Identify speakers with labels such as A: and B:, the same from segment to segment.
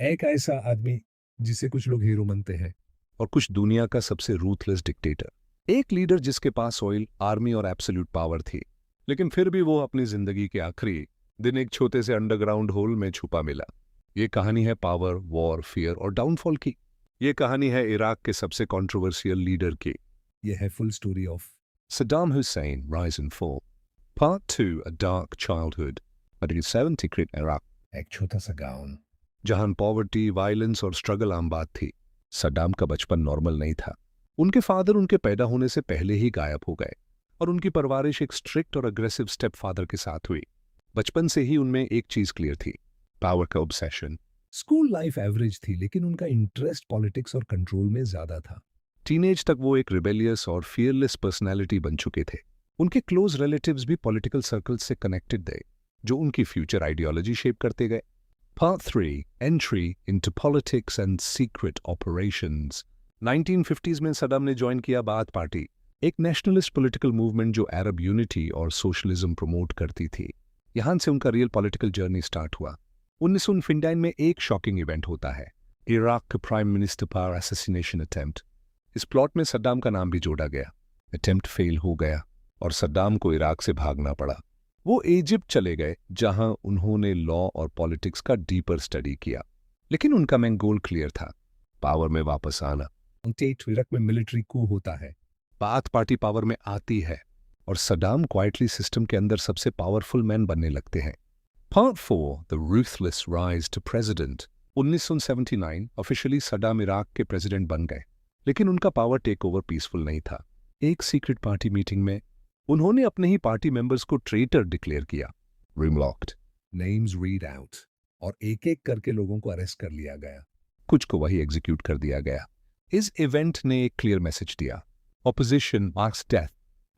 A: एक ऐसा आदमी जिसे कुछ लोग हीरो मानते हैं और कुछ दुनिया का सबसे रूथलेस डिक्टेटर। एक लीडर जिसके पास ऑयल, आर्मी और एब्सोल्यूट पावर थी, लेकिन फिर भी वो अपनी जिंदगी के आखिरी दिन एक छोटे से अंडरग्राउंड होल में छुपा मिला। ये कहानी है पावर, वॉर, फियर और डाउनफॉल की। ये कहानी है इराक के सबसे कंट्रोवर्शियल लीडर की। यह है full story of Saddam Hussain, rise and fall, part 2, a dark childhood. 1970 क्रिट Iraq, एक छोटा सा गांव जहां पॉवर्टी, वायलेंस और स्ट्रगल आम बात थी। सद्दाम का बचपन नॉर्मल नहीं था। उनके फादर उनके पैदा होने से पहले ही गायब हो गए और उनकी परवरिश एक स्ट्रिक्ट और अग्रेसिव स्टेप फादर के साथ हुई। बचपन से ही उनमें एक चीज क्लियर थी, पावर का ऑब्सेशन। स्कूल लाइफ एवरेज थी, लेकिन उनका इंटरेस्ट पॉलिटिक्स और कंट्रोल में ज्यादा था। टीनेज तक वो एक रिबेलियस और फियरलेस पर्सनैलिटी बन चुके थे। उनके क्लोज रिलेटिव्स भी पॉलिटिकल सर्कल्स से कनेक्टेड थे, जो उनकी फ्यूचर आइडियोलॉजी शेप करते गए। Part 3, Entry into Politics and Secret Operations। 1950s में सद्दाम ने ज्वाइन किया बाथ पार्टी, एक नेशनलिस्ट पॉलिटिकल मूवमेंट जो अरब यूनिटी और सोशलिज्म प्रमोट करती थी। यहां से उनका रियल पॉलिटिकल जर्नी स्टार्ट हुआ। 1959 में एक शॉकिंग इवेंट होता है, इराक के प्राइम मिनिस्टर पर असैसिनेशन अटेम्प्ट। इस प्लॉट में सद्दाम का नाम भी जोड़ा गया। अटेम्प्ट फेल हो गया और सद्दाम को इराक से भागना पड़ा। वो इजिप्ट चले गए, जहां उन्होंने लॉ और पॉलिटिक्स का डीपर स्टडी किया। लेकिन उनका मेन गोल क्लियर था, पावर में वापस आना। इराक में मिलिट्री कू होता है, बाथ पार्टी पावर में आती है और सद्दाम क्वाइटली सिस्टम के अंदर सबसे पावरफुल मैन बनने लगते हैं। Part 4, the ruthless rise to president. 1979 officially Saddam Iraq के प्रेसिडेंट बन गए, लेकिन उनका पावर टेक ओवर पीसफुल नहीं था। एक सीक्रेट पार्टी मीटिंग में उन्होंने अपने ही पार्टी मेंबर्स को ट्रेटर डिक्लेयर किया। Room locked, names read out और एक एक करके लोगों को अरेस्ट कर लिया गया। कुछ को वही एग्जीक्यूट कर दिया गया। इस इवेंट ने एक क्लियर मैसेज दिया, ऑपोजिशन मार्क्स डेथ।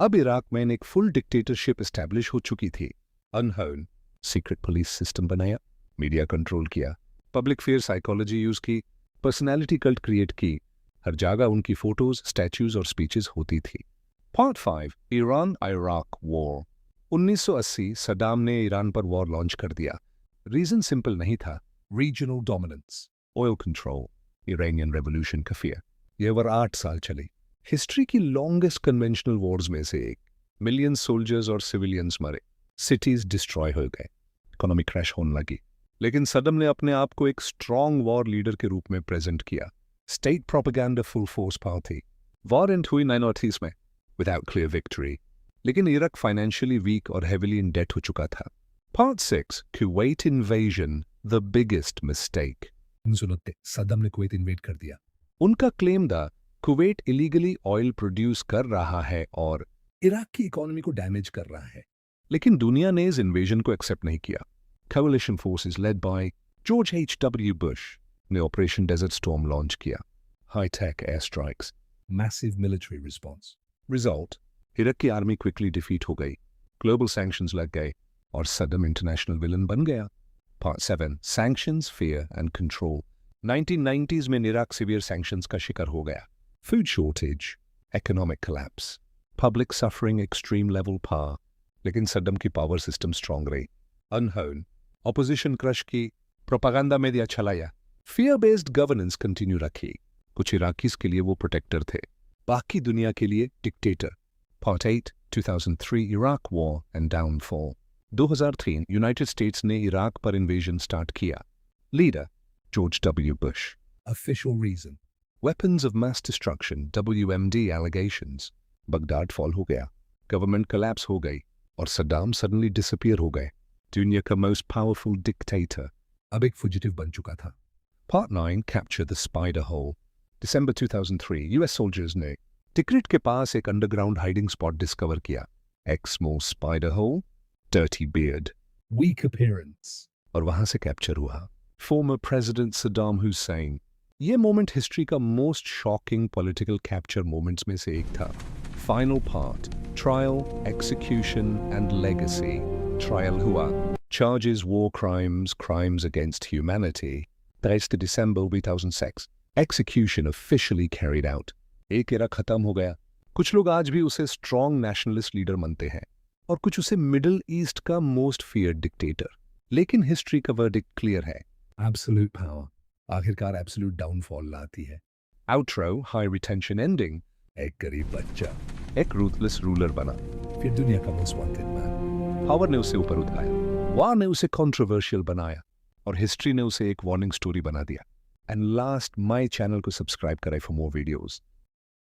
A: अब इराक में एक फुल डिक्टेटरशिप एस्टैब्लिश हो चुकी थी। अनहोन सीक्रेट पुलिस सिस्टम बनाया, मीडिया कंट्रोल किया, पब्लिक फेयर साइकोलॉजी यूज की, पर्सनैलिटी कल्ट क्रिएट की। हर जगह उनकी फोटोज, स्टैच्यूज और स्पीचेस होती थी। Part 5, Iran Iraq war. 1980 Saddam ने ईरान पर वॉर लॉन्च कर दिया। रीजन सिंपल नहीं था, regional dominance, oil control, Iranian revolution का फियर। यह war 8 साल चली, हिस्ट्री की लॉन्गेस्ट कन्वेंशनल वॉर्स में से एक। मिलियन सोल्जर्स और सिविलियंस मरे, सिटीज डिस्ट्रॉय हो गए, इकोनॉमिक क्रैश होने लगी। लेकिन सद्दाम ने अपने आप को एक स्ट्रॉन्ग वॉर लीडर के रूप में प्रेजेंट किया। State propaganda full force power थी। वॉर एंड हुई 1930s में without clear victory, लेकिन इराक फाइनेंशियली वीक और हेविली इन डेट हो चुका था। Part 6, Kuwait invasion, the biggest mistake. Saddam ने कुवैत इन्वेड कर दिया। उनका क्लेम था, कुवैत इलीगली ऑयल प्रोड्यूस कर रहा है और इराक की इकोनॉमी को डैमेज कर रहा है। लेकिन दुनिया ने इस इन्वेजन को एक्सेप्ट नहीं किया। Coalition forces led by George H.W. Bush ने ऑपरेशन डेजर्ट स्टॉर्म लॉन्च किया। High-tech air strikes, massive military response. Result, Iraq की आर्मी क्विकली डिफीट हो गई, ग्लोबल सैंक्शंस लग गए और सद्दाम इंटरनेशनल विलन बन गया। Part 7, sanctions, fear and control. 1990s में इराक सीवियर सैंक्शंस का शिकार हो गया। Food shortage, economic collapse, public suffering, extreme level power. लेकिन सद्दाम की पावर सिस्टम स्ट्रांग रही। अनहोन ऑपोजिशन क्रश की, प्रोपेगेंडा मीडिया चलाया, फियर बेस्ड गवर्नेंस कंटिन्यू रखी। कुछ इराकीज के लिए वो प्रोटेक्टर थे, बाकी दुनिया के लिए dictator. Part 8, 2003 Iraq war and downfall. 2003 United States ने इराक पर इन्वेजन स्टार्ट किया। Leader George W. Bush. Official reason, weapons of mass destruction, WMD allegations. Baghdad fall हो गया, गवर्नमेंट कोलैप्स हो गई और सद्दाम सडनली डिसअपीयर हो गए। दुनिया का मोस्ट पावरफुल डिक्टेटर अब एक फुजिटिव बन चुका था। Part 9, capture the spider hole. दिसंबर 2003 यूएस सोल्जर्स ने टिकरिट के पास एक अंडरग्राउंड हाइडिंग स्पॉट डिस्कवर किया। एक्समो spider hole, dirty beard, weak appearance, और वहां से कैप्चर हुआ फॉर्मर प्रेसिडेंट सद्दाम हुसैन। ये मोमेंट हिस्ट्री का most shocking political capture moments में से एक था। Final part, trial, execution and legacy. Trial हुआ, charges war crimes, crimes against humanity. 23 दिसंबर 2006 एक्सिक्यूशन ऑफिशियली कैरिड आउट। एक एरा खत्म हो गया। कुछ लोग आज भी उसे स्ट्रॉन्ग नेशनलिस्ट लीडर मानते हैं और कुछ उसे मिडिल ईस्ट का मोस्ट फियर्ड डिक्टेटर। लेकिन हिस्ट्री का वर्डिक्ट क्लियर है, एब्सोल्यूट पावर, आखिरकार एब्सोल्यूट डाउनफॉल लाती है। Outro high retention ending. एक गरीब बच्चा एक रूथलेस रूलर बना, फिर दुनिया का मोस्ट वांटेड मैन। पावर ने उसे ऊपर उठाया, वॉर ने उसे कंट्रोवर्शियल बनाया और हिस्ट्री ने उसे एक वार्निंग स्टोरी बना दिया। एंड लास्ट, माय चैनल को सब्सक्राइब करें फॉर मोर वीडियोस।